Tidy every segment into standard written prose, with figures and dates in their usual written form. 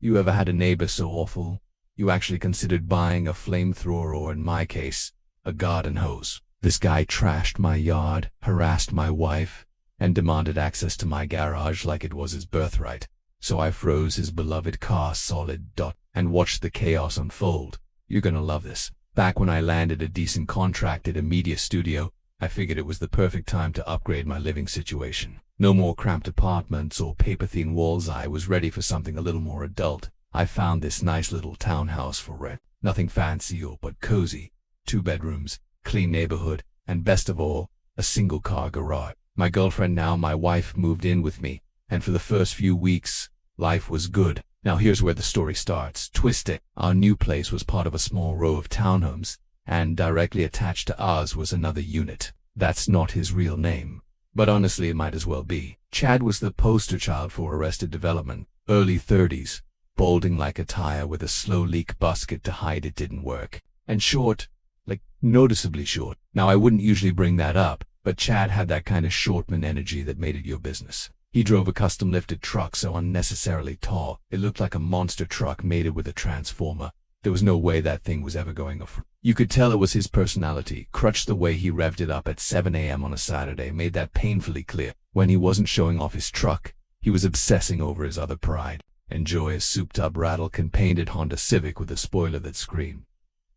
You ever had a neighbor so awful, you actually considered buying a flamethrower or, in my case, a garden hose? This guy trashed my yard, harassed my wife, and demanded access to my garage like it was his birthright. So I froze his beloved car solid and watched the chaos unfold. You're gonna love this. Back when I landed a decent contract at a media studio, I figured it was the perfect time to upgrade my living situation. No more cramped apartments or paper-thin walls. I was ready for something a little more adult. I found this nice little townhouse for rent. Nothing fancy but cozy. 2 bedrooms, clean neighborhood, and best of all, a single-car garage. My girlfriend, now my wife, moved in with me, and for the first few weeks, life was good. Now here's where the story starts. Twist it. Our new place was part of a small row of townhomes, and directly attached to ours was another unit. That's not his real name, but honestly it might as well be. Chad was the poster child for Arrested Development. Early 30s, balding like a tire with a slow leak basket to hide it didn't work, and short, like noticeably short. Now I wouldn't usually bring that up, but Chad had that kind of shortman energy that made it your business. He drove a custom lifted truck so unnecessarily tall, it looked like a monster truck mated with a transformer. There was no way that thing was ever going off. You could tell it was his personality. Crutch, the way he revved it up at 7 a.m. on a Saturday made that painfully clear. When he wasn't showing off his truck, he was obsessing over his other pride. Enjoy a souped-up rattle-can-painted Honda Civic with a spoiler that screamed.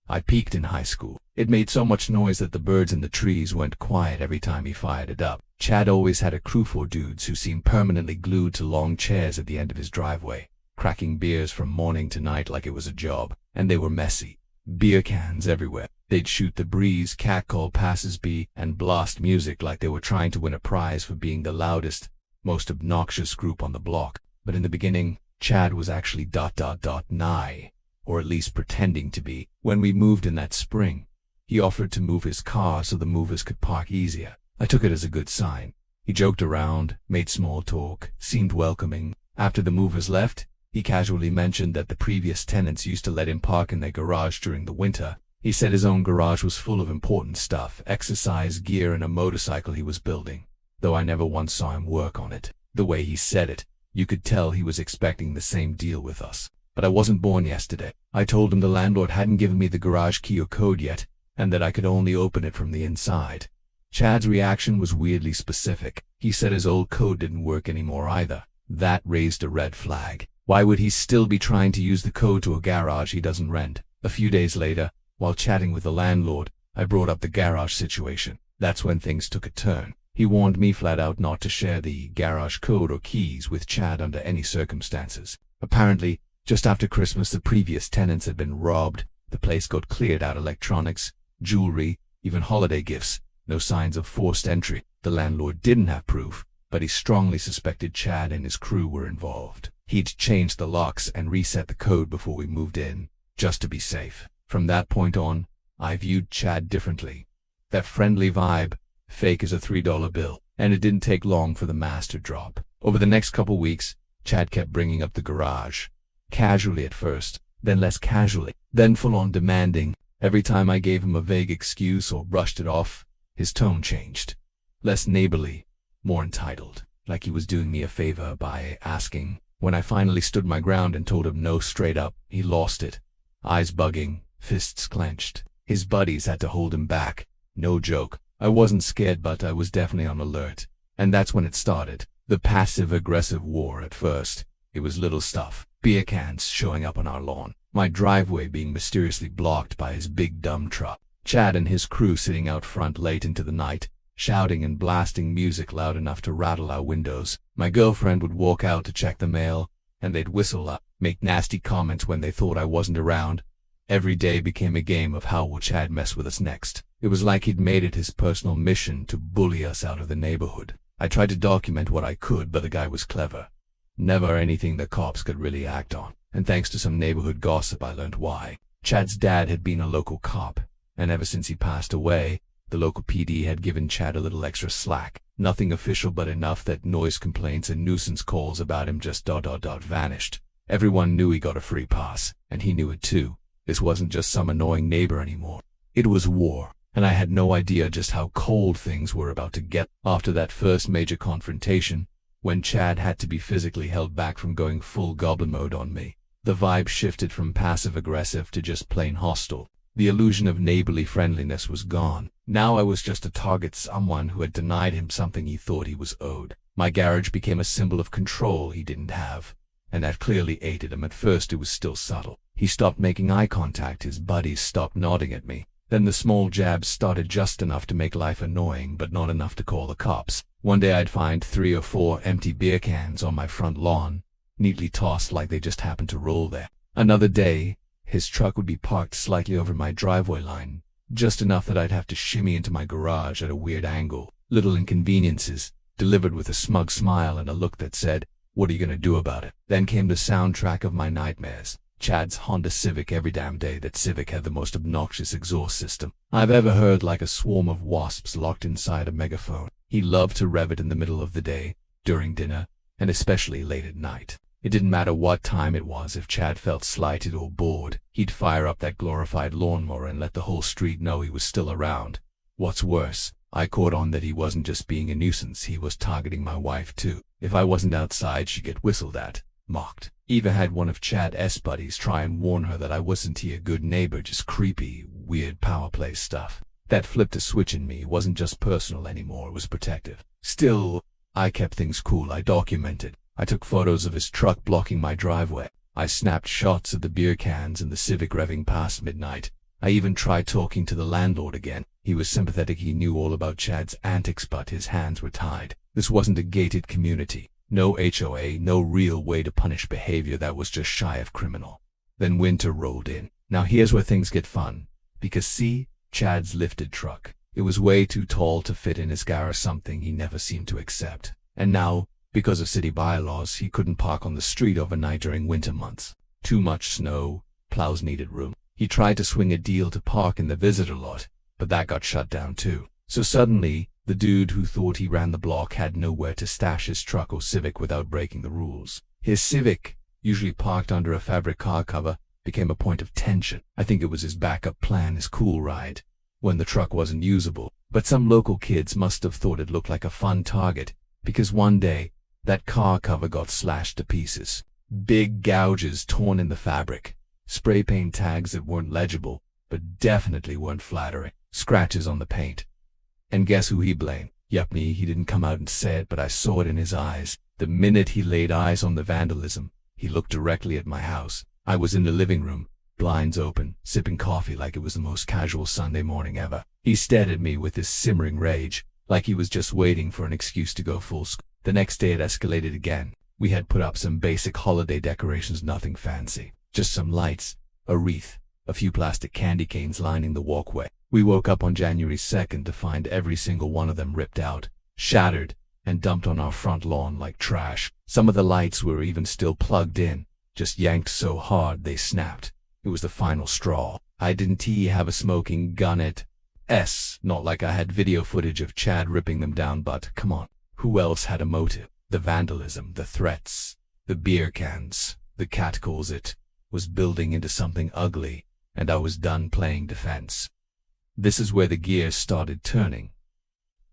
I peaked in high school. It made so much noise that the birds in the trees went quiet every time he fired it up. Chad always had a crew for dudes who seemed permanently glued to long chairs at the end of his driveway, cracking beers from morning to night like it was a job, and they were messy. Beer cans everywhere. They'd shoot the breeze, catcall passers-by, and blast music like they were trying to win a prize for being the loudest, most obnoxious group on the block. But in the beginning, Chad was actually nigh, or at least pretending to be. When we moved in that spring, he offered to move his car so the movers could park easier. I took it as a good sign. He joked around, made small talk, seemed welcoming. After the movers left, he casually mentioned that the previous tenants used to let him park in their garage during the winter. He said his own garage was full of important stuff, exercise gear and a motorcycle he was building, though I never once saw him work on it. The way he said it, you could tell he was expecting the same deal with us. But I wasn't born yesterday. I told him the landlord hadn't given me the garage key or code yet, and that I could only open it from the inside. Chad's reaction was weirdly specific. He said his old code didn't work anymore either. That raised a red flag. Why would he still be trying to use the code to a garage he doesn't rent? A few days later, while chatting with the landlord, I brought up the garage situation. That's when things took a turn. He warned me flat out not to share the garage code or keys with Chad under any circumstances. Apparently, just after Christmas, the previous tenants had been robbed. The place got cleared out, electronics, jewelry, even holiday gifts. No signs of forced entry. The landlord didn't have proof, but he strongly suspected Chad and his crew were involved. He'd changed the locks and reset the code before we moved in, just to be safe. From that point on, I viewed Chad differently. That friendly vibe, fake as a $3 bill, and it didn't take long for the mask to drop. Over the next couple weeks, Chad kept bringing up the garage. Casually at first, then less casually, then full-on demanding. Every time I gave him a vague excuse or brushed it off, his tone changed. Less neighborly, more entitled, like he was doing me a favor by asking. When I finally stood my ground and told him no straight up, he lost it. Eyes bugging, fists clenched. His buddies had to hold him back. No joke. I wasn't scared, but I was definitely on alert. And that's when it started. The passive-aggressive war. At first, it was little stuff. Beer cans showing up on our lawn. My driveway being mysteriously blocked by his big dumb truck. Chad and his crew sitting out front late into the night, shouting and blasting music loud enough to rattle our windows. My girlfriend would walk out to check the mail, and they'd whistle up, make nasty comments when they thought I wasn't around. Every day became a game of how will Chad mess with us next. It was like he'd made it his personal mission to bully us out of the neighborhood. I tried to document what I could, but the guy was clever. Never anything the cops could really act on. And thanks to some neighborhood gossip, I learned why. Chad's dad had been a local cop, and ever since he passed away, the local PD had given Chad a little extra slack. Nothing official, but enough that noise complaints and nuisance calls about him just vanished. Everyone knew he got a free pass, and he knew it too. This wasn't just some annoying neighbor anymore. It was war, and I had no idea just how cold things were about to get. After that first major confrontation, when Chad had to be physically held back from going full goblin mode on me, The vibe shifted from passive-aggressive to just plain hostile. The illusion of neighborly friendliness was gone. Now I was just a target, someone who had denied him something he thought he was owed. My garage became a symbol of control he didn't have, and that clearly aided him. At first it was still subtle. He stopped making eye contact, his buddies stopped nodding at me. Then the small jabs started, just enough to make life annoying, but not enough to call the cops. One day I'd find 3 or 4 empty beer cans on my front lawn, neatly tossed like they just happened to roll there. Another day, his truck would be parked slightly over my driveway line, just enough that I'd have to shimmy into my garage at a weird angle. Little inconveniences, delivered with a smug smile and a look that said, "What are you gonna do about it?" Then came the soundtrack of my nightmares. Chad's Honda Civic. Every damn day that Civic had the most obnoxious exhaust system I've ever heard, like a swarm of wasps locked inside a megaphone. He loved to rev it in the middle of the day, during dinner, and especially late at night. It didn't matter what time it was. If Chad felt slighted or bored, he'd fire up that glorified lawnmower and let the whole street know he was still around. What's worse, I caught on that he wasn't just being a nuisance, he was targeting my wife too. If I wasn't outside, she'd get whistled at, mocked. Eva had one of Chad's buddies try and warn her that I wasn't a good neighbor, just creepy, weird power play stuff. That flipped a switch in me. It wasn't just personal anymore, it was protective. Still, I kept things cool. I documented. I took photos of his truck blocking my driveway. I snapped shots of the beer cans and the Civic revving past midnight. I even tried talking to the landlord again. He was sympathetic. He knew all about Chad's antics, but his hands were tied. This wasn't a gated community. No HOA, no real way to punish behavior that was just shy of criminal. Then winter rolled in. Now here's where things get fun. Because see, Chad's lifted truck. It was way too tall to fit in his garage, something he never seemed to accept. And now, because of city bylaws, he couldn't park on the street overnight during winter months. Too much snow, plows needed room. He tried to swing a deal to park in the visitor lot, but that got shut down too. So suddenly, the dude who thought he ran the block had nowhere to stash his truck or Civic without breaking the rules. His Civic, usually parked under a fabric car cover, became a point of tension. I think it was his backup plan, his cool ride, when the truck wasn't usable. But some local kids must have thought it looked like a fun target, because one day, that car cover got slashed to pieces. Big gouges torn in the fabric. Spray paint tags that weren't legible, but definitely weren't flattering. Scratches on the paint. And guess who he blamed? Yep, me. He didn't come out and say it, but I saw it in his eyes. The minute he laid eyes on the vandalism, he looked directly at my house. I was in the living room, blinds open, sipping coffee like it was the most casual Sunday morning ever. He stared at me with this simmering rage, like he was just waiting for an excuse to go full sc. The next day it escalated again. We had put up some basic holiday decorations, nothing fancy. Just some lights, a wreath, a few plastic candy canes lining the walkway. We woke up on January 2nd to find every single one of them ripped out, shattered, and dumped on our front lawn like trash. Some of the lights were even still plugged in, just yanked so hard they snapped. It was the final straw. I didn't have a smoking gun at not like I had video footage of Chad ripping them down, but come on. Who else had a motive? The vandalism, the threats, the beer cans, the catcalls. It was building into something ugly, and I was done playing defense. This is where the gears started turning.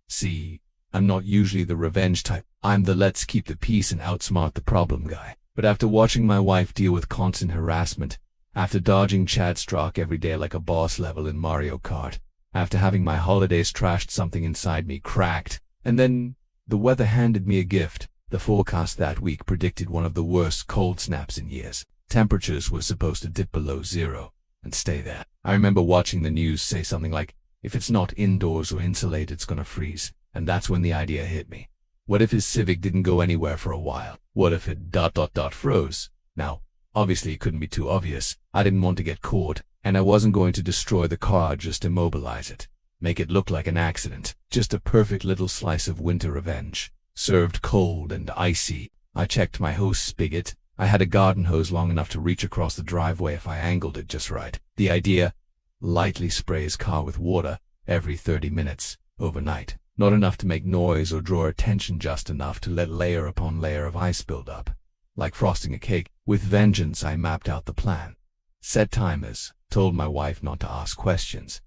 See, I'm not usually the revenge type. I'm the let's keep the peace and outsmart the problem guy. But after watching my wife deal with constant harassment, after dodging Chad's truck every day like a boss level in Mario Kart, after having my holidays trashed, something inside me cracked, and then the weather handed me a gift. The forecast that week predicted one of the worst cold snaps in years. Temperatures were supposed to dip below zero and stay there. I remember watching the news say something like, if it's not indoors or insulated, it's gonna freeze. And that's when the idea hit me. What if his Civic didn't go anywhere for a while? What if it froze? Now, obviously it couldn't be too obvious. I didn't want to get caught, and I wasn't going to destroy the car, just immobilize it. Make it look like an accident. Just a perfect little slice of winter revenge. Served cold and icy. I checked my hose spigot. I had a garden hose long enough to reach across the driveway if I angled it just right. The idea, lightly spray his car with water every 30 minutes, overnight. Not enough to make noise or draw attention, just enough to let layer upon layer of ice build up. Like frosting a cake. With vengeance I mapped out the plan. Set timers, told my wife not to ask questions,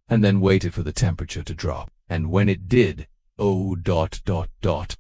and then waited for the temperature to drop. And when it did, the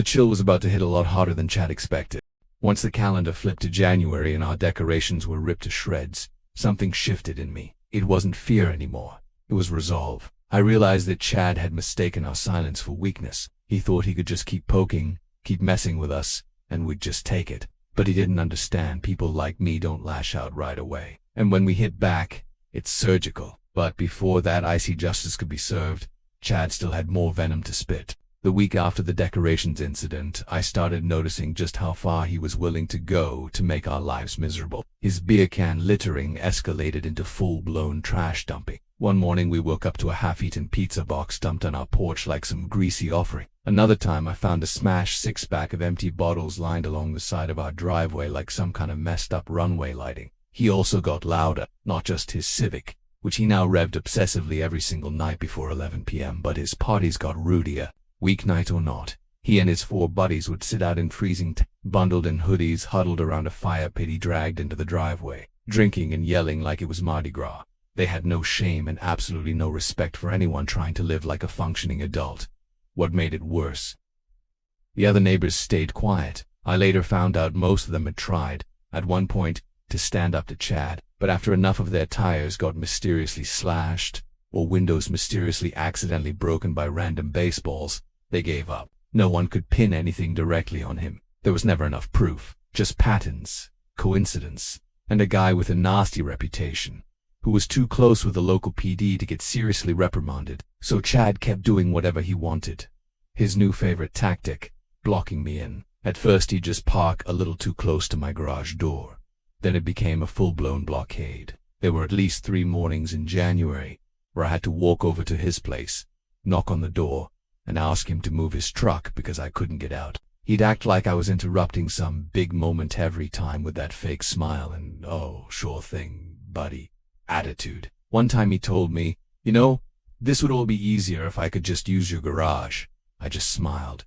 chill was about to hit a lot harder than Chad expected. Once the calendar flipped to January and our decorations were ripped to shreds, something shifted in me. It wasn't fear anymore. It was resolve. I realized that Chad had mistaken our silence for weakness. He thought he could just keep poking, keep messing with us, and we'd just take it. But he didn't understand people like me don't lash out right away. And when we hit back, it's surgical. But before that icy justice could be served, Chad still had more venom to spit. The week after the decorations incident, I started noticing just how far he was willing to go to make our lives miserable. His beer can littering escalated into full-blown trash dumping. One morning we woke up to a half-eaten pizza box dumped on our porch like some greasy offering. Another time I found a smashed six-pack of empty bottles lined along the side of our driveway like some kind of messed-up runway lighting. He also got louder, not just his Civic, which he now revved obsessively every single night before 11 p.m., but his parties got rudier. Weeknight or not, he and his 4 buddies would sit out in freezing bundled in hoodies huddled around a fire pit he dragged into the driveway, drinking and yelling like it was Mardi Gras. They had no shame and absolutely no respect for anyone trying to live like a functioning adult. What made it worse? The other neighbors stayed quiet. I later found out most of them had tried, at one point, to stand up to Chad, but after enough of their tires got mysteriously slashed, or windows mysteriously accidentally broken by random baseballs, they gave up. No one could pin anything directly on him. There was never enough proof, just patterns, coincidence, and a guy with a nasty reputation, who was too close with the local PD to get seriously reprimanded, so Chad kept doing whatever he wanted. His new favorite tactic, blocking me in. At first he'd just park a little too close to my garage door. Then it became a full-blown blockade. There were at least 3 mornings in January where I had to walk over to his place, knock on the door, and ask him to move his truck because I couldn't get out. He'd act like I was interrupting some big moment every time with that fake smile and, "Oh, sure thing, buddy," attitude. One time he told me, "You know, this would all be easier if I could just use your garage." I just smiled.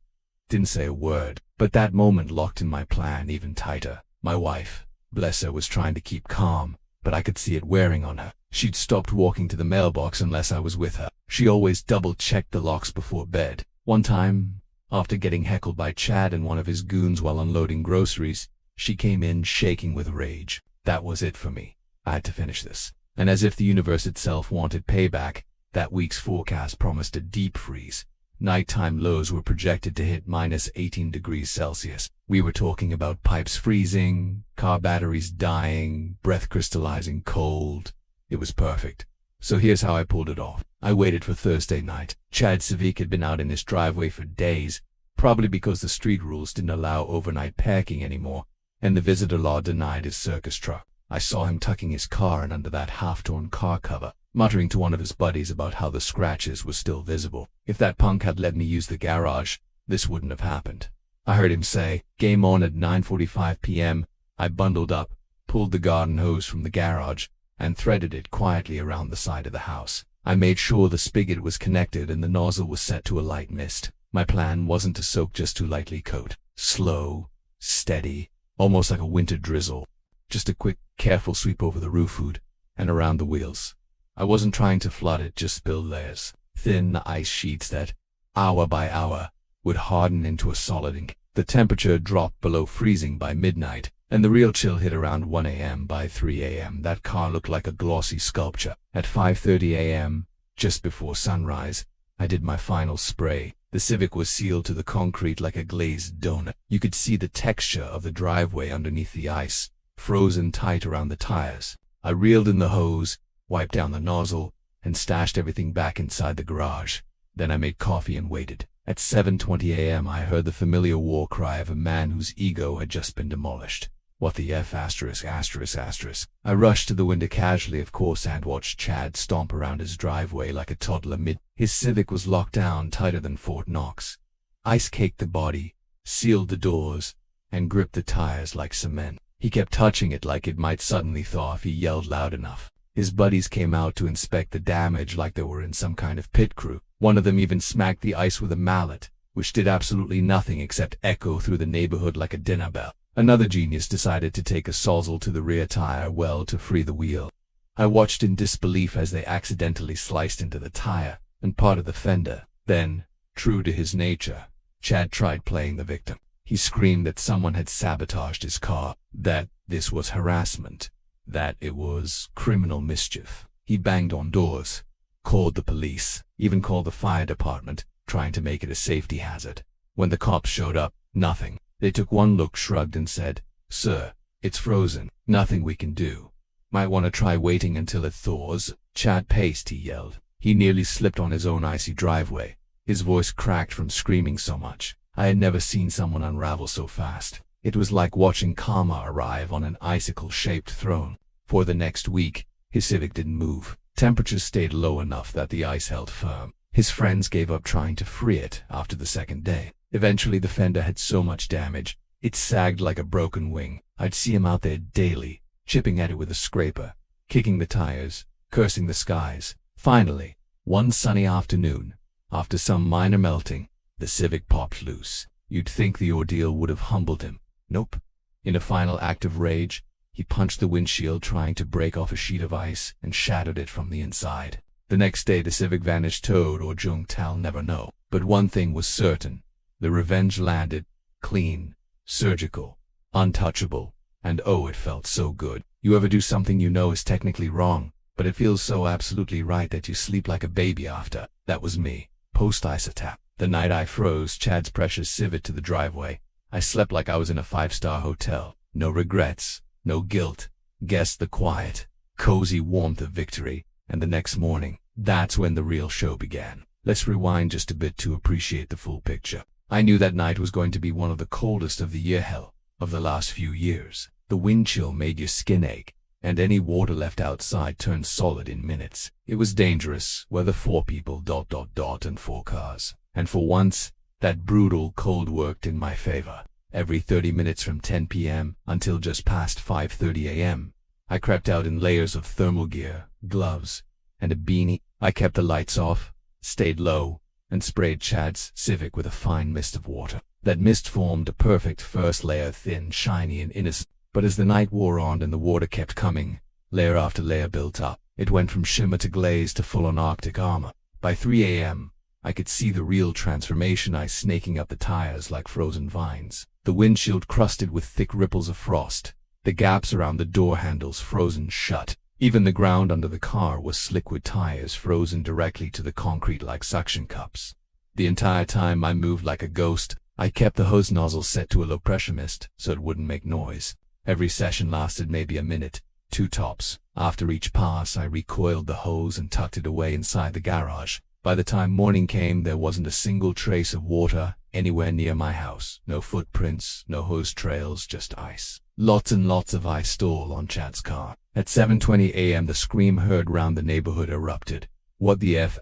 Didn't say a word, but that moment locked in my plan even tighter. My wife, bless her, was trying to keep calm, but I could see it wearing on her. She'd stopped walking to the mailbox unless I was with her. She always double-checked the locks before bed. One time, after getting heckled by Chad and one of his goons while unloading groceries, she came in shaking with rage. That was it for me. I had to finish this. And as if the universe itself wanted payback, that week's forecast promised a deep freeze. Nighttime lows were projected to hit -18 degrees Celsius. We were talking about pipes freezing, car batteries dying, breath crystallizing cold. It was perfect. So here's how I pulled it off. I waited for Thursday night. Chad's Civic had been out in his driveway for days, probably because the street rules didn't allow overnight parking anymore, and the visitor law denied his circus truck. I saw him tucking his car in under that half-torn car cover, muttering to one of his buddies about how the scratches were still visible. If that punk had let me use the garage, this wouldn't have happened. I heard him say, "Game on" at 9:45 p.m. I bundled up, pulled the garden hose from the garage, and threaded it quietly around the side of the house. I made sure the spigot was connected and the nozzle was set to a light mist. My plan wasn't to soak just to lightly coat. Slow, steady, almost like a winter drizzle. Just a quick, careful sweep over the roof hood and around the wheels. I wasn't trying to flood it, just build layers. Thin ice sheets that, hour by hour, would harden into a solid ink. The temperature dropped below freezing by midnight, and the real chill hit around 1 a.m. By 3 a.m. that car looked like a glossy sculpture. At 5:30 a.m., just before sunrise, I did my final spray. The Civic was sealed to the concrete like a glazed donut. You could see the texture of the driveway underneath the ice, frozen tight around the tires. I reeled in the hose, wiped down the nozzle, and stashed everything back inside the garage. Then I made coffee and waited. At 7:20 a.m. I heard the familiar war cry of a man whose ego had just been demolished. What the F*******. I rushed to the window casually, of course, and watched Chad stomp around his driveway like a toddler His Civic was locked down tighter than Fort Knox. Ice caked the body, sealed the doors, and gripped the tires like cement. He kept touching it like it might suddenly thaw if he yelled loud enough. His buddies came out to inspect the damage like they were in some kind of pit crew. One of them even smacked the ice with a mallet, which did absolutely nothing except echo through the neighborhood like a dinner bell. Another genius decided to take a sawzall to the rear tire well to free the wheel. I watched in disbelief as they accidentally sliced into the tire and part of the fender. Then, true to his nature, Chad tried playing the victim. He screamed that someone had sabotaged his car, that this was harassment, that it was criminal mischief. He banged on doors, called the police, even called the fire department, trying to make it a safety hazard. When the cops showed up, nothing. They took one look, shrugged, and said, "Sir, it's frozen. Nothing we can do. Might want to try waiting until it thaws." Chad paced, he yelled. He nearly slipped on his own icy driveway. His voice cracked from screaming so much. I had never seen someone unravel so fast. It was like watching karma arrive on an icicle-shaped throne. For the next week, his Civic didn't move. Temperatures stayed low enough that the ice held firm. His friends gave up trying to free it after the second day. Eventually, the fender had so much damage, it sagged like a broken wing. I'd see him out there daily, chipping at it with a scraper, kicking the tires, cursing the skies. Finally, one sunny afternoon, after some minor melting, the Civic popped loose. You'd think the ordeal would have humbled him. Nope. In a final act of rage, he punched the windshield, trying to break off a sheet of ice, and shattered it from the inside. The next day, the Civic vanished, towed, or junked, I'll never know. But one thing was certain. The revenge landed, clean, surgical, untouchable, and oh, it felt so good. You ever do something you know is technically wrong, but it feels so absolutely right that you sleep like a baby after? That was me, post-ice attack. The night I froze Chad's precious Civic to the driveway, I slept like I was in a 5-star hotel. No regrets, no guilt, guessed the quiet, cozy warmth of victory. And the next morning, that's when the real show began. Let's rewind just a bit to appreciate the full picture. I knew that night was going to be one of the coldest of the year, hell, of the last few years. The wind chill made your skin ache, and any water left outside turned solid in minutes. It was dangerous, weather, 4 people, ... and 4 cars. And for once, that brutal cold worked in my favor. Every 30 minutes from 10 p.m. until just past 5:30 a.m., I crept out in layers of thermal gear, gloves, and a beanie. I kept the lights off, stayed low, and sprayed Chad's Civic with a fine mist of water. That mist formed a perfect first layer, thin, shiny, and innocent. But as the night wore on and the water kept coming, layer after layer built up. It went from shimmer to glaze to full-on Arctic armor. By 3 a.m., I could see the real transformation, ice snaking up the tires like frozen vines. The windshield crusted with thick ripples of frost. The gaps around the door handles frozen shut. Even the ground under the car was slick with tires frozen directly to the concrete like suction cups. The entire time I moved like a ghost. I kept the hose nozzle set to a low-pressure mist so it wouldn't make noise. Every session lasted maybe a minute, 2 tops. After each pass, I recoiled the hose and tucked it away inside the garage. By the time morning came, there wasn't a single trace of water anywhere near my house. No footprints, no hose trails, just ice. Lots and lots of ice stole on Chad's car. At 7:20 a.m., the scream heard round the neighborhood erupted. What the F***?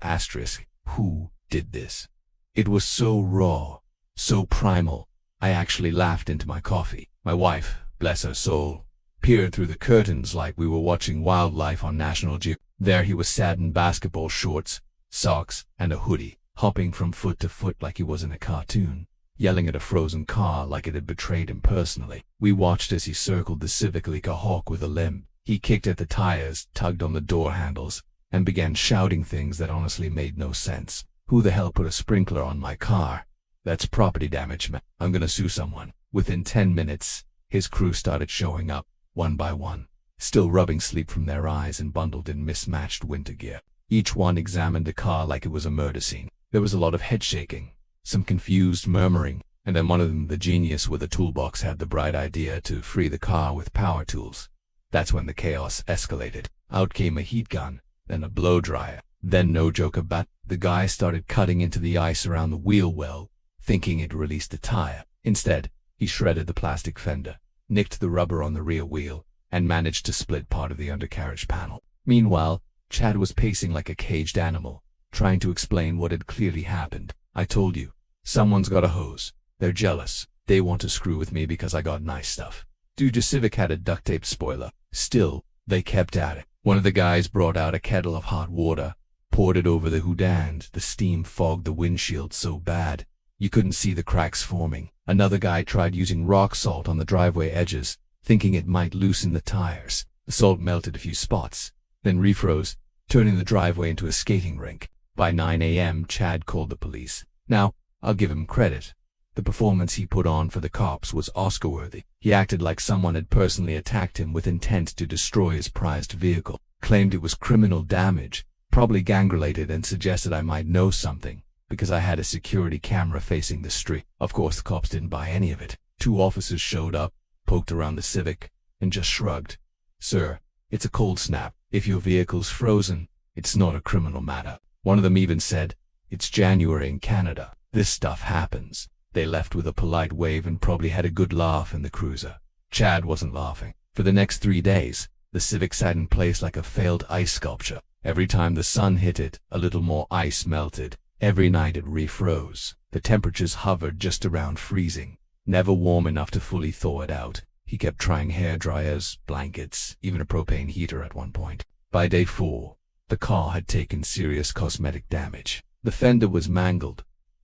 Who did this? It was so raw, so primal. I actually laughed into my coffee. My wife, bless her soul, peered through the curtains like we were watching wildlife on National Geographic. There he was, sad in basketball shorts, socks, and a hoodie, hopping from foot to foot like he was in a cartoon, yelling at a frozen car like it had betrayed him personally. We watched as he circled the Civic like a hawk with a limb. He kicked at the tires, tugged on the door handles, and began shouting things that honestly made no sense. Who the hell put a sprinkler on my car? That's property damage, man. I'm gonna sue someone. Within 10 minutes, his crew started showing up, one by one, still rubbing sleep from their eyes and bundled in mismatched winter gear. Each one examined the car like it was a murder scene. There was a lot of head shaking, some confused murmuring, and then one of them, the genius with a toolbox, had the bright idea to free the car with power tools. That's when the chaos escalated. Out came a heat gun, then a blow dryer, then, no joke about, the guy started cutting into the ice around the wheel well, thinking it released the tire. Instead, he shredded the plastic fender, nicked the rubber on the rear wheel, and managed to split part of the undercarriage panel. Meanwhile, Chad was pacing like a caged animal, trying to explain what had clearly happened. I told you, someone's got a hose. They're jealous. They want to screw with me because I got nice stuff. Dude, your Civic had a duct-taped spoiler. Still, they kept at it. One of the guys brought out a kettle of hot water, poured it over the hood, and the steam fogged the windshield so bad you couldn't see the cracks forming. Another guy tried using rock salt on the driveway edges, thinking it might loosen the tires. The salt melted a few spots, then refroze, turning the driveway into a skating rink. By 9 a.m., Chad called the police. Now, I'll give him credit. The performance he put on for the cops was Oscar-worthy. He acted like someone had personally attacked him with intent to destroy his prized vehicle, claimed it was criminal damage, probably gang-related, and suggested I might know something, because I had a security camera facing the street. Of course, the cops didn't buy any of it. 2 officers showed up, poked around the Civic, and just shrugged. "Sir, it's a cold snap. If your vehicle's frozen, it's not a criminal matter." One of them even said, "It's January in Canada. This stuff happens." They left with a polite wave and probably had a good laugh in the cruiser. Chad wasn't laughing. For the next 3 days, the Civic sat in place like a failed ice sculpture. Every time the sun hit it, a little more ice melted. Every night it refroze. The temperatures hovered just around freezing, never warm enough to fully thaw it out. He kept trying hair dryers, blankets, even a propane heater at one point. By day 4, the car had taken serious cosmetic damage. The fender was mangled.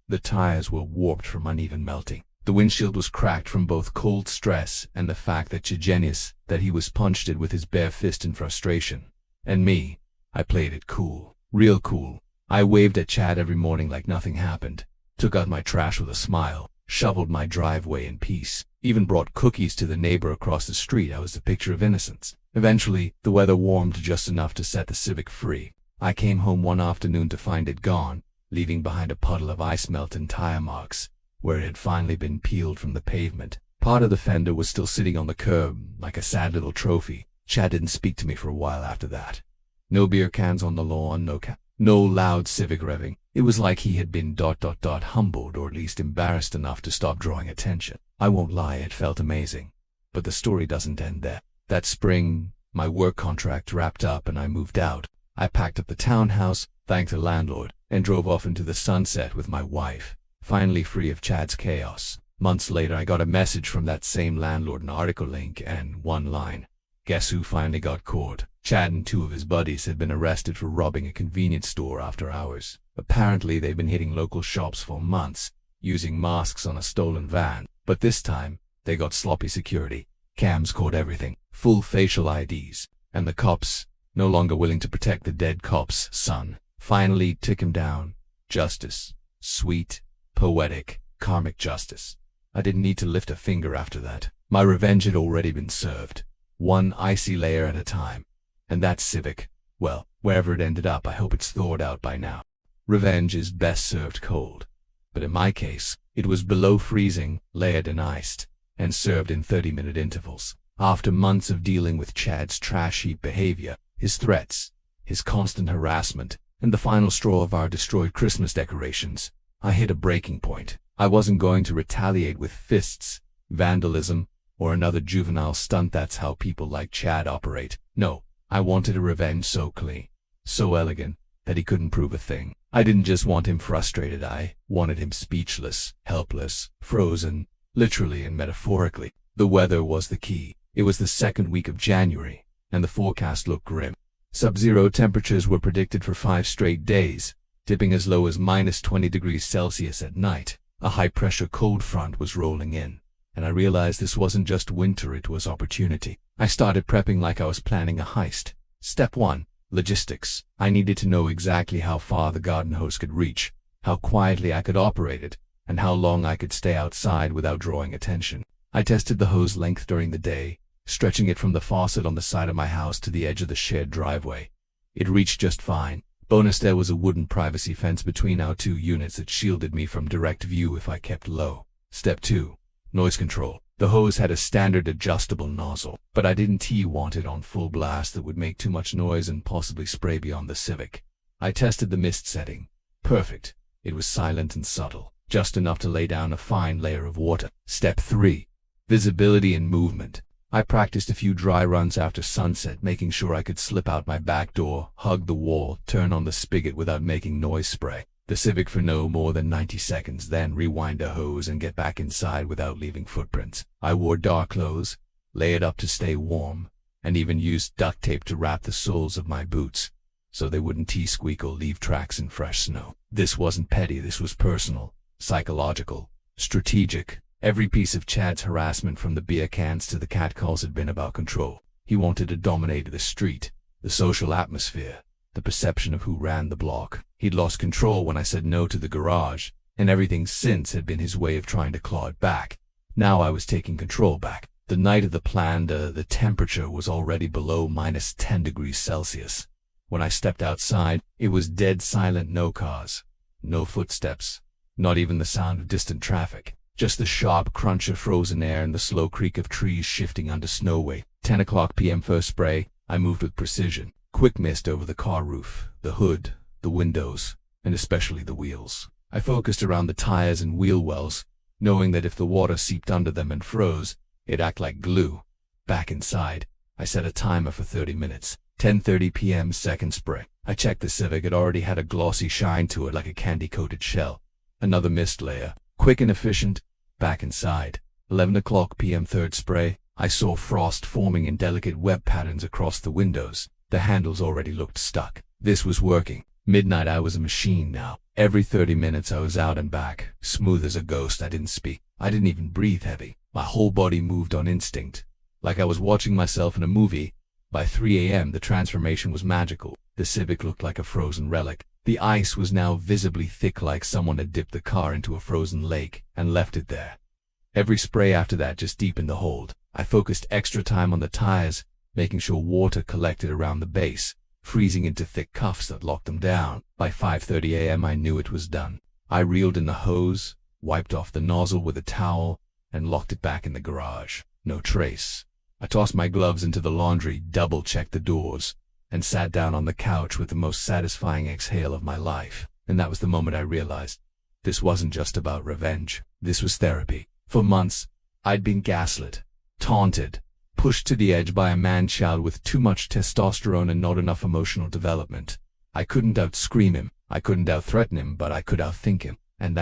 The tires were warped from uneven melting. The windshield was cracked from both cold stress and the fact that he was punched it with his bare fist in frustration. And me, I played it cool. Real cool. I waved at Chad every morning like nothing happened, took out my trash with a smile, shoveled my driveway in peace, even brought cookies to the neighbor across the street. I was the picture of innocence. Eventually, the weather warmed just enough to set the Civic free. I came home one afternoon to find it gone, leaving behind a puddle of ice melt and tire marks, where it had finally been peeled from the pavement. Part of the fender was still sitting on the curb, like a sad little trophy. Chad didn't speak to me for a while after that. No beer cans on the lawn, no loud Civic revving. It was like he had been ... humbled, or at least embarrassed enough to stop drawing attention. I won't lie, it felt amazing. But the story doesn't end there. That spring, my work contract wrapped up and I moved out. I packed up the townhouse, thanked the landlord, and drove off into the sunset with my wife, finally free of Chad's chaos. Months later, I got a message from that same landlord, an article link and one line. Guess who finally got caught? Chad and 2 of his buddies had been arrested for robbing a convenience store after hours. Apparently, they'd been hitting local shops for months, using masks on a stolen van. But this time, they got sloppy security. Cams caught everything, full facial IDs, and the cops, no longer willing to protect the dead cop's son, finally took him down. Justice. Sweet, poetic, karmic justice. I didn't need to lift a finger after that. My revenge had already been served, one icy layer at a time. And that Civic, well, wherever it ended up, I hope it's thawed out by now. Revenge is best served cold. But in my case, it was below freezing, layered and iced, and served in 30-minute intervals. After months of dealing with Chad's trash heap behavior, his threats, his constant harassment, and the final straw of our destroyed Christmas decorations, I hit a breaking point. I wasn't going to retaliate with fists, vandalism, or another juvenile stunt. That's how people like Chad operate. No, I wanted a revenge so clean, so elegant, that he couldn't prove a thing. I didn't just want him frustrated, I wanted him speechless, helpless, frozen, literally and metaphorically. The weather was the key. It was the second week of January, and the forecast looked grim. Sub-zero temperatures were predicted for 5 straight days, dipping as low as -20 degrees Celsius at night. A high-pressure cold front was rolling in, and I realized this wasn't just winter, it was opportunity. I started prepping like I was planning a heist. Step 1. Logistics. I needed to know exactly how far the garden hose could reach, how quietly I could operate it, and how long I could stay outside without drawing attention. I tested the hose length during the day, stretching it from the faucet on the side of my house to the edge of the shared driveway. It reached just fine. Bonus, there was a wooden privacy fence between our 2 units that shielded me from direct view if I kept low. Step 2. Noise control. The hose had a standard adjustable nozzle, but I didn't want it on full blast. That would make too much noise and possibly spray beyond the Civic. I tested the mist setting. Perfect. It was silent and subtle, just enough to lay down a fine layer of water. Step 3. Visibility and movement. I practiced a few dry runs after sunset, making sure I could slip out my back door, hug the wall, turn on the spigot without making noise spray the Civic for no more than 90 seconds, then rewind the hose and get back inside without leaving footprints. I wore dark clothes, layered up to stay warm, and even used duct tape to wrap the soles of my boots, so they wouldn't T-squeak or leave tracks in fresh snow. This wasn't petty, this was personal, psychological, strategic. Every piece of Chad's harassment, from the beer cans to the catcalls, had been about control. He wanted to dominate the street, the social atmosphere, the perception of who ran the block. He'd lost control when I said no to the garage, and everything since had been his way of trying to claw it back. Now I was taking control back. The night of the plan, the temperature was already below -10 degrees Celsius. When I stepped outside, it was dead silent. No cars, no footsteps, not even the sound of distant traffic. Just the sharp crunch of frozen air and the slow creak of trees shifting under snow weight. 10 p.m. First spray. I moved with precision. Quick mist over the car roof, the hood, the windows, and especially the wheels. I focused around the tires and wheel wells, knowing that if the water seeped under them and froze, it'd act like glue. Back inside, I set a timer for 30 minutes. 10:30 p.m. Second spray. I checked the Civic. It already had a glossy shine to it like a candy-coated shell. Another mist layer. Quick and efficient. Back inside. 11 p.m. Third spray. I saw frost forming in delicate web patterns across the windows. The handles already looked stuck. This was working. Midnight. I was a machine now. Every 30 minutes I was out and back. Smooth as a ghost. I didn't speak. I didn't even breathe heavy. My whole body moved on instinct, like I was watching myself in a movie. By 3 a.m. the transformation was magical. The Civic looked like a frozen relic. The ice was now visibly thick, like someone had dipped the car into a frozen lake and left it there. Every spray after that just deepened the hold. I focused extra time on the tires, making sure water collected around the base, freezing into thick cuffs that locked them down. By 5:30 a.m. I knew it was done. I reeled in the hose, wiped off the nozzle with a towel, and locked it back in the garage. No trace. I tossed my gloves into the laundry, double-checked the doors, and sat down on the couch with the most satisfying exhale of my life. And that was the moment I realized this wasn't just about revenge. This was therapy. For months, I'd been gaslit, taunted, pushed to the edge by a man-child with too much testosterone and not enough emotional development. I couldn't out-scream him, I couldn't out-threaten him, but I could out-think him. And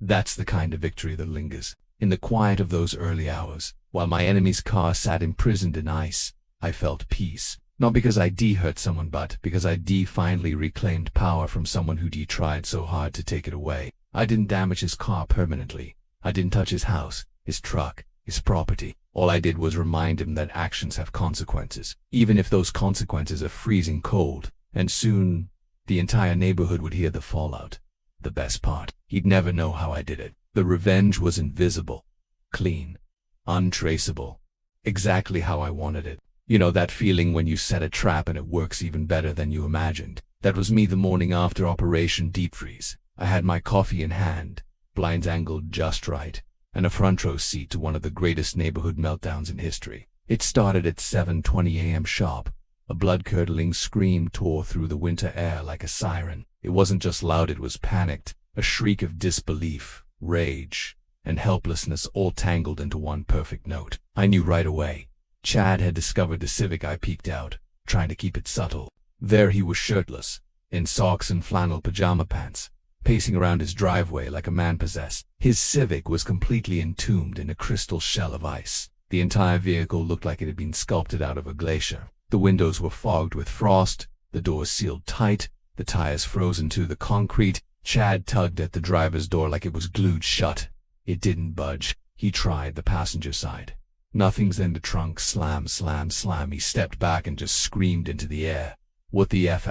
that's the kind of victory that lingers. In the quiet of those early hours, while my enemy's car sat imprisoned in ice, I felt peace. Not because I hurt someone, but because I finally reclaimed power from someone who tried so hard to take it away. I didn't damage his car permanently. I didn't touch his house, his truck, his property. All I did was remind him that actions have consequences, even if those consequences are freezing cold. And soon, the entire neighborhood would hear the fallout. The best part, he'd never know how I did it. The revenge was invisible, clean, untraceable, exactly how I wanted it. You know that feeling when you set a trap and it works even better than you imagined? That was me the morning after Operation Deep Freeze. I had my coffee in hand, blinds angled just right, and a front row seat to one of the greatest neighborhood meltdowns in history. It started at 7:20 a.m. sharp. A blood-curdling scream tore through the winter air like a siren. It wasn't just loud, it was panicked, a shriek of disbelief, rage, and helplessness all tangled into one perfect note. I knew right away. Chad had discovered the Civic. I peeked out, trying to keep it subtle. There he was, shirtless, in socks and flannel pajama pants, pacing around his driveway like a man possessed. His Civic was completely entombed in a crystal shell of ice. The entire vehicle looked like it had been sculpted out of a glacier. The windows were fogged with frost, the doors sealed tight, the tires frozen to the concrete. Chad tugged at the driver's door like it was glued shut. It didn't budge. He tried the passenger side. Nothing's in the trunk. Slam, slam, slam. He stepped back and just screamed into the air. What the F***?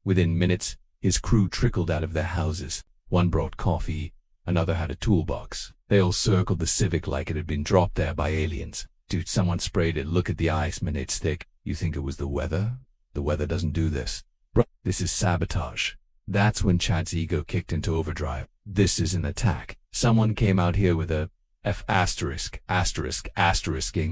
Within minutes, his crew trickled out of their houses. One brought coffee, another had a toolbox. They all circled the Civic like it had been dropped there by aliens. Dude, someone sprayed it. Look at the ice, man, it's thick. You think it was the weather? The weather doesn't do this. Bro, this is sabotage. That's when Chad's ego kicked into overdrive. This is an attack. Someone came out here with a ******ing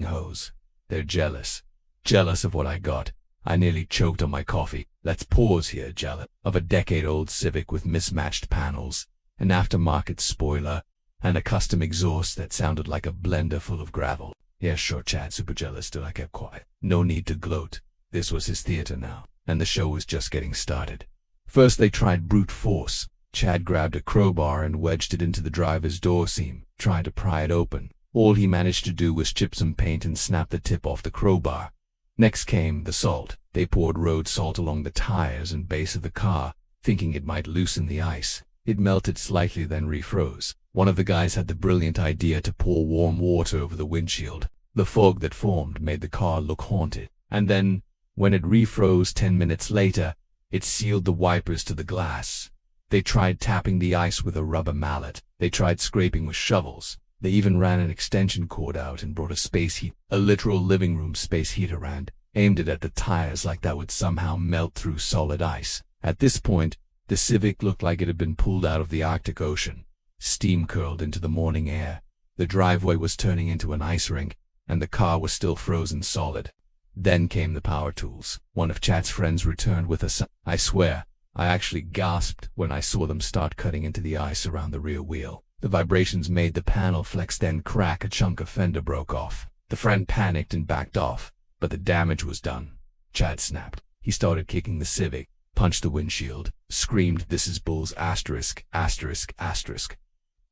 hose. They're jealous. Jealous of what I got. I nearly choked on my coffee. Let's pause here. Jealous of a decade-old Civic with mismatched panels, an aftermarket spoiler, and a custom exhaust that sounded like a blender full of gravel. Yeah, sure, Chad, super jealous, still I kept quiet. No need to gloat. This was his theater now, and the show was just getting started. First they tried brute force. Chad grabbed a crowbar and wedged it into the driver's door seam, trying to pry it open. All he managed to do was chip some paint and snap the tip off the crowbar. Next came the salt. They poured road salt along the tires and base of the car, thinking it might loosen the ice. It melted slightly, then refroze. One of the guys had the brilliant idea to pour warm water over the windshield. The fog that formed made the car look haunted. And then, when it refroze 10 minutes later, it sealed the wipers to the glass. They tried tapping the ice with a rubber mallet. They tried scraping with shovels. They even ran an extension cord out and brought a literal living room space heater, and aimed it at the tires like that would somehow melt through solid ice. At this point, the Civic looked like it had been pulled out of the Arctic Ocean. Steam curled into the morning air. The driveway was turning into an ice rink, and the car was still frozen solid. Then came the power tools. One of Chad's friends returned with a I swear, I actually gasped when I saw them start cutting into the ice around the rear wheel. The vibrations made the panel flex, then crack. A chunk of fender broke off. The friend panicked and backed off, but the damage was done. Chad snapped. He started kicking the Civic, punched the windshield, screamed, "This is bulls, asterisk, asterisk, asterisk,"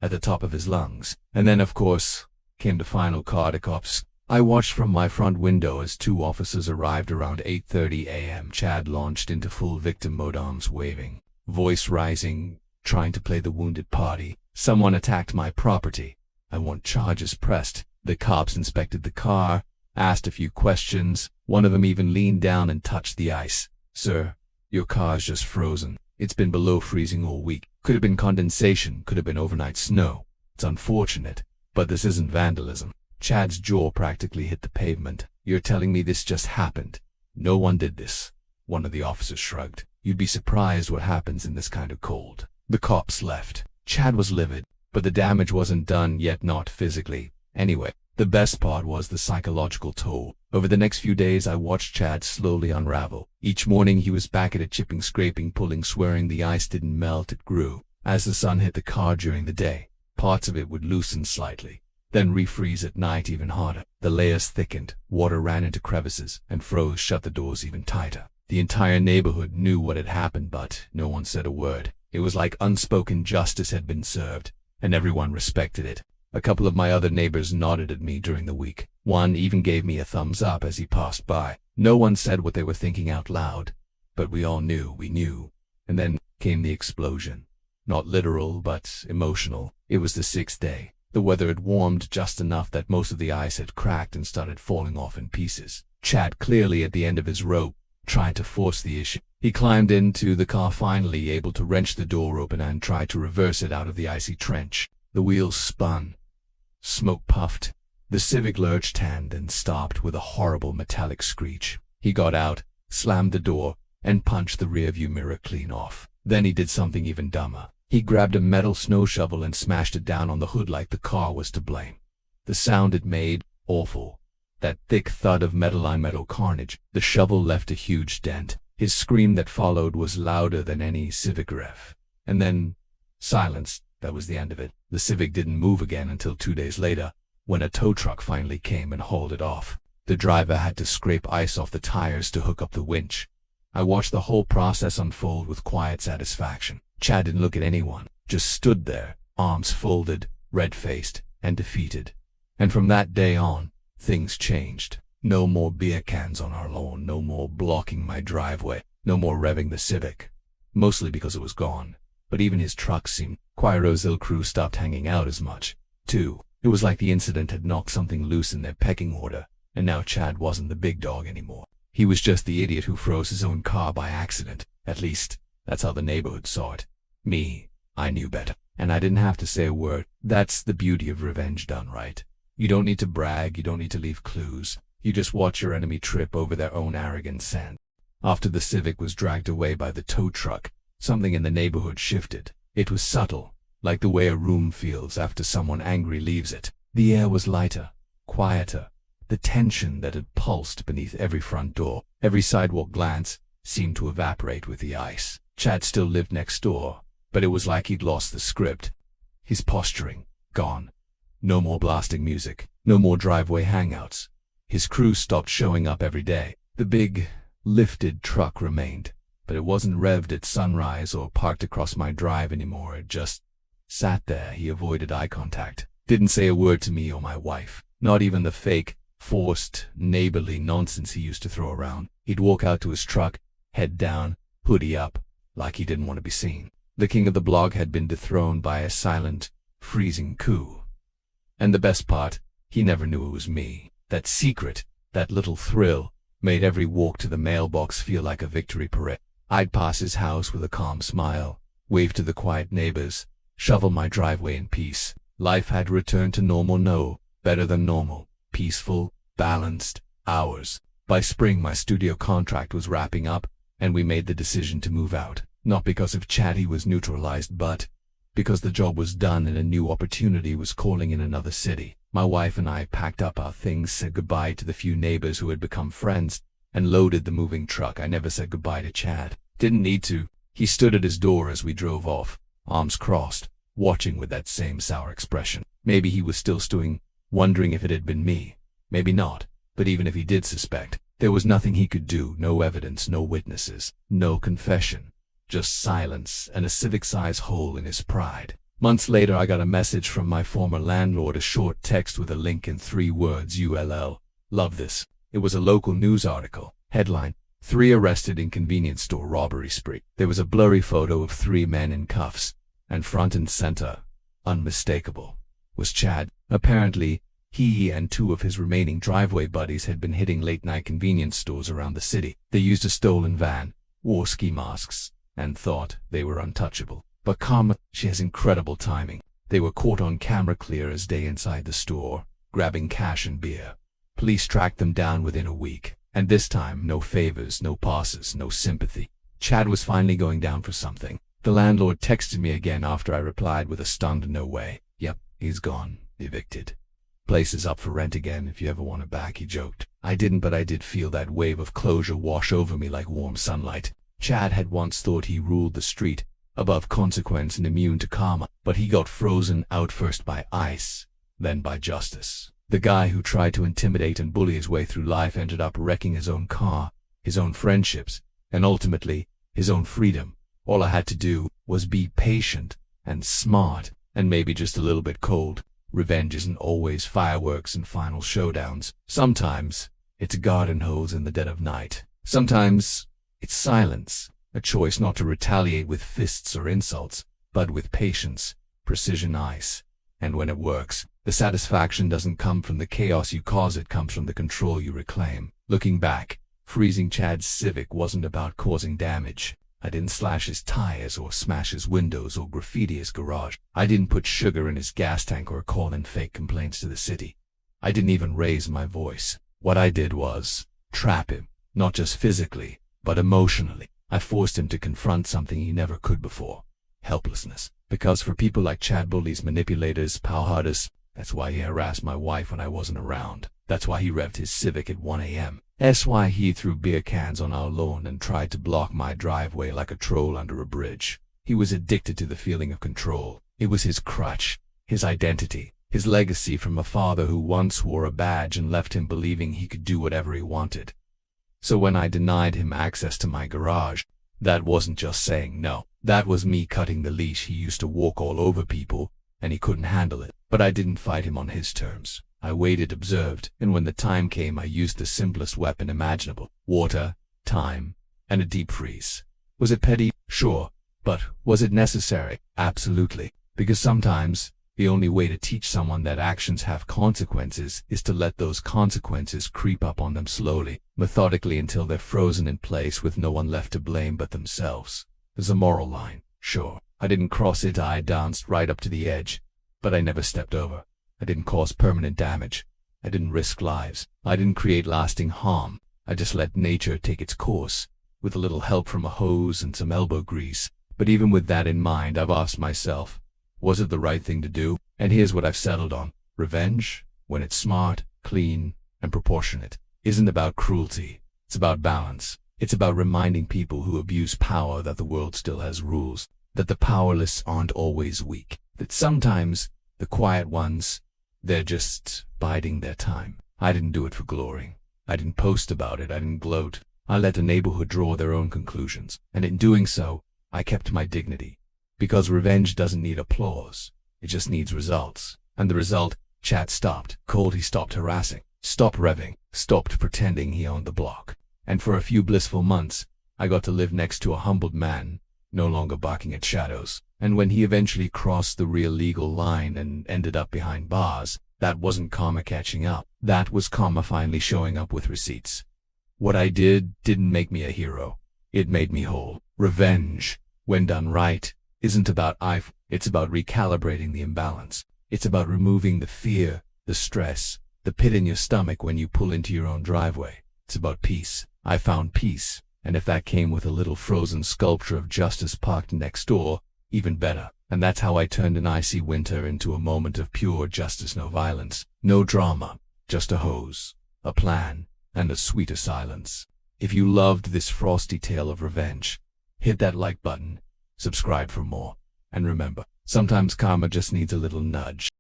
at the top of his lungs. And then, of course, came the final car. The cops. I watched from my front window as 2 officers arrived around 8:30 a.m. Chad launched into full victim mode, arms waving, voice rising, trying to play the wounded party. "Someone attacked my property. I want charges pressed." The cops inspected the car, asked a few questions. One of them even leaned down and touched the ice. "Sir, your car's just frozen. It's been below freezing all week. Could have been condensation, could have been overnight snow. It's unfortunate, but this isn't vandalism." Chad's jaw practically hit the pavement. "You're telling me this just happened?" "No one did this." One of the officers shrugged. "You'd be surprised what happens in this kind of cold." The cops left. Chad was livid, but the damage wasn't done yet, not physically. Anyway, the best part was the psychological toll. Over the next few days, I watched Chad slowly unravel. Each morning he was back at it, chipping, scraping, pulling, swearing the ice didn't melt, it grew. As the sun hit the car during the day, parts of it would loosen slightly, then refreeze at night even harder. The layers thickened, water ran into crevices, and froze shut the doors even tighter. The entire neighborhood knew what had happened, but no one said a word. It was like unspoken justice had been served, and everyone respected it. A couple of my other neighbors nodded at me during the week. One even gave me a thumbs up as he passed by. No one said what they were thinking out loud, but we all knew we knew. And then came the explosion. Not literal, but emotional. It was the 6th day. The weather had warmed just enough that most of the ice had cracked and started falling off in pieces. Chad, clearly at the end of his rope, tried to force the issue. He climbed into the car, finally able to wrench the door open and tried to reverse it out of the icy trench. The wheels spun. Smoke puffed. The Civic lurched and then stopped with a horrible metallic screech. He got out, slammed the door, and punched the rearview mirror clean off. Then he did something even dumber. He grabbed a metal snow shovel and smashed it down on the hood like the car was to blame. The sound it made, awful. That thick thud of metal on metal carnage. The shovel left a huge dent. His scream that followed was louder than any Civic ref. And then, silence. That was the end of it. The Civic didn't move again until 2 days later, when a tow truck finally came and hauled it off. The driver had to scrape ice off the tires to hook up the winch. I watched the whole process unfold with quiet satisfaction. Chad didn't look at anyone, just stood there, arms folded, red-faced, and defeated. And from that day on, things changed. No more beer cans on our lawn, no more blocking my driveway, no more revving the Civic. Mostly because it was gone. But even his truck seemed. Quiro's ill crew stopped hanging out as much, too. It was like the incident had knocked something loose in their pecking order, and now Chad wasn't the big dog anymore. He was just the idiot who froze his own car by accident. At least, that's how the neighborhood saw it. Me, I knew better, and I didn't have to say a word. That's the beauty of revenge done right. You don't need to brag, you don't need to leave clues. You just watch your enemy trip over their own arrogant sand. After the Civic was dragged away by the tow truck, something in the neighborhood shifted. It was subtle, like the way a room feels after someone angry leaves it. The air was lighter, quieter. The tension that had pulsed beneath every front door, every sidewalk glance, seemed to evaporate with the ice. Chad still lived next door, but it was like he'd lost the script. His posturing, gone. No more blasting music, no more driveway hangouts. His crew stopped showing up every day. The big, lifted truck remained, but it wasn't revved at sunrise or parked across my drive anymore. It just sat there. He avoided eye contact, didn't say a word to me or my wife, not even the fake, forced, neighborly nonsense he used to throw around. He'd walk out to his truck, head down, hoodie up, like he didn't want to be seen. The king of the block had been dethroned by a silent, freezing coup. And the best part, he never knew it was me. That secret, that little thrill, made every walk to the mailbox feel like a victory parade. I'd pass his house with a calm smile, wave to the quiet neighbors, shovel my driveway in peace. Life had returned to normal, no, better than normal, peaceful, balanced, hours. By spring my studio contract was wrapping up, and we made the decision to move out. Not because of Chad, he was neutralized, but because the job was done and a new opportunity was calling in another city. My wife and I packed up our things, said goodbye to the few neighbors who had become friends, and loaded the moving truck. I never said goodbye to Chad. Didn't need to. He stood at his door as we drove off, arms crossed, watching with that same sour expression. Maybe he was still stewing, wondering if it had been me. Maybe not. But even if he did suspect, there was nothing he could do, no evidence, no witnesses, no confession. Just silence and a civic-sized hole in his pride. Months later I got a message from my former landlord, a short text with a link in 3 words, ULL. Love this. It was a local news article. Headline: 3 arrested in convenience store robbery spree. There was a blurry photo of 3 men in cuffs, and front and center, unmistakable, was Chad. Apparently, he and 2 of his remaining driveway buddies had been hitting late-night convenience stores around the city. They used a stolen van, wore ski masks, and thought they were untouchable. But Karma, she has incredible timing. They were caught on camera clear as day inside the store, grabbing cash and beer. Police tracked them down within a week. And this time, no favors, no passes, no sympathy. Chad was finally going down for something. The landlord texted me again after I replied with a stunned "no way." Yep, he's gone, evicted. Place is up for rent again if you ever want it back, he joked. I didn't, but I did feel that wave of closure wash over me like warm sunlight. Chad had once thought he ruled the street, above consequence and immune to karma, but he got frozen out first by ice, then by justice. The guy who tried to intimidate and bully his way through life ended up wrecking his own car, his own friendships, and ultimately, his own freedom. All I had to do was be patient and smart and maybe just a little bit cold. Revenge isn't always fireworks and final showdowns. Sometimes it's a garden hose in the dead of night. Sometimes it's silence, a choice not to retaliate with fists or insults, but with patience, precision ice. And when it works, the satisfaction doesn't come from the chaos you cause, it comes from the control you reclaim. Looking back, freezing Chad's Civic wasn't about causing damage. I didn't slash his tires or smash his windows or graffiti his garage. I didn't put sugar in his gas tank or call in fake complaints to the city. I didn't even raise my voice. What I did was trap him, not just physically, but emotionally. I forced him to confront something he never could before: helplessness. Because for people like Chad, bullies, manipulators, powherders, that's why he harassed my wife when I wasn't around. That's why he revved his Civic at 1 a.m. That's why he threw beer cans on our lawn and tried to block my driveway like a troll under a bridge. He was addicted to the feeling of control. It was his crutch, his identity, his legacy from a father who once wore a badge and left him believing he could do whatever he wanted. So when I denied him access to my garage, that wasn't just saying no. That was me cutting the leash. He used to walk all over people, and he couldn't handle it. But I didn't fight him on his terms. I waited, observed, and when the time came I used the simplest weapon imaginable: water, time, and a deep freeze. Was it petty? Sure. But was it necessary? Absolutely. Because sometimes, the only way to teach someone that actions have consequences is to let those consequences creep up on them slowly, methodically, until they're frozen in place with no one left to blame but themselves. There's a moral line, sure. I didn't cross it, I danced right up to the edge, but I never stepped over. I didn't cause permanent damage. I didn't risk lives. I didn't create lasting harm. I just let nature take its course, with a little help from a hose and some elbow grease. But even with that in mind, I've asked myself, was it the right thing to do? And here's what I've settled on. Revenge, when it's smart, clean, and proportionate, isn't about cruelty. It's about balance. It's about reminding people who abuse power that the world still has rules, that the powerless aren't always weak, that sometimes the quiet ones, they're just biding their time. I didn't do it for glory. I didn't post about it. I didn't gloat. I let the neighborhood draw their own conclusions. And in doing so, I kept my dignity. Because revenge doesn't need applause. It just needs results. And the result: Chad stopped. Cold, he stopped harassing. Stopped revving. Stopped pretending he owned the block. And for a few blissful months, I got to live next to a humbled man, no longer barking at shadows. And when he eventually crossed the real legal line and ended up behind bars, that wasn't karma catching up. That was karma finally showing up with receipts. What I did didn't make me a hero. It made me whole. Revenge, when done right, isn't about it's about recalibrating the imbalance. It's about removing the fear, the stress, the pit in your stomach when you pull into your own driveway. It's about peace. I found peace, and if that came with a little frozen sculpture of justice parked next door, even better. And that's how I turned an icy winter into a moment of pure justice. No violence, no drama, just a hose, a plan, and a sweeter silence. If you loved this frosty tale of revenge, hit that like button, subscribe for more, and remember, sometimes karma just needs a little nudge.